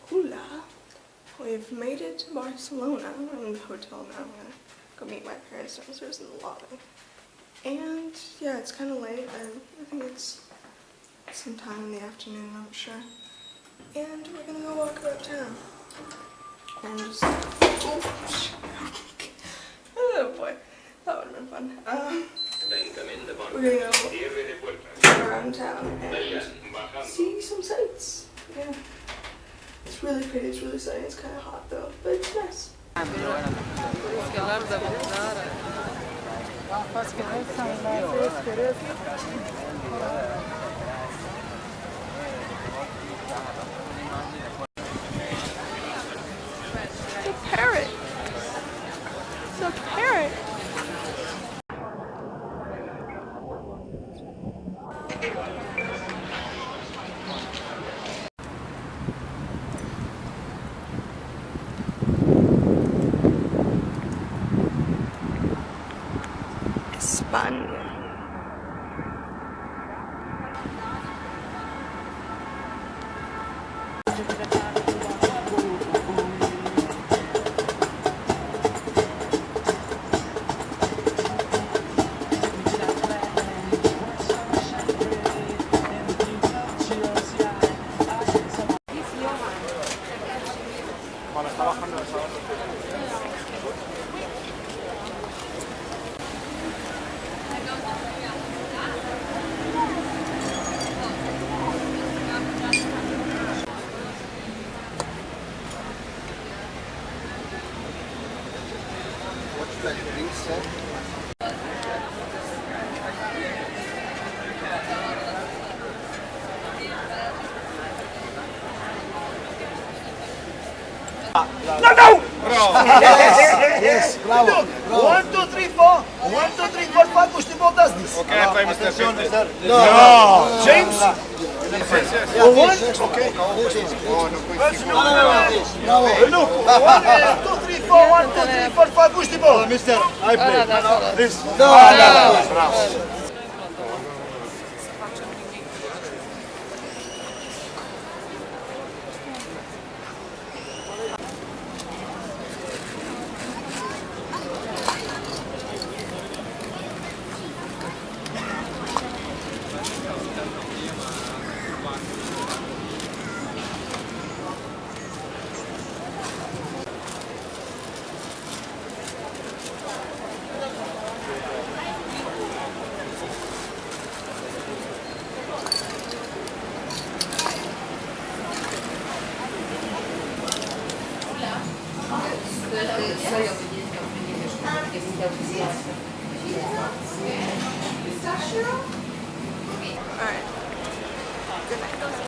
Hola! We've made it to Barcelona. I'm in the hotel now. I'm gonna go meet my parents downstairs in the lobby. And yeah, it's kind of late. I think it's sometime in the afternoon, I'm sure. And we're gonna go walk about town. And just... Oh boy, that would have been fun. We're gonna go around town and see some sights. Yeah. It's really pretty, it's really sunny, it's kind of hot though, but it's nice. It's a parrot! It's a parrot! España. No! Yes, bravo. 1, 2, 3, 4. 1, 2, 3, 4, 5. Gustavo does this. Okay, I play Mr. Peter. No. James? Yes. One? Okay. Look. 1, 2, 3, 4. 1, 2, 3, 4, 5. Gustavo. Mister, I play. This. No. Alright. Good night.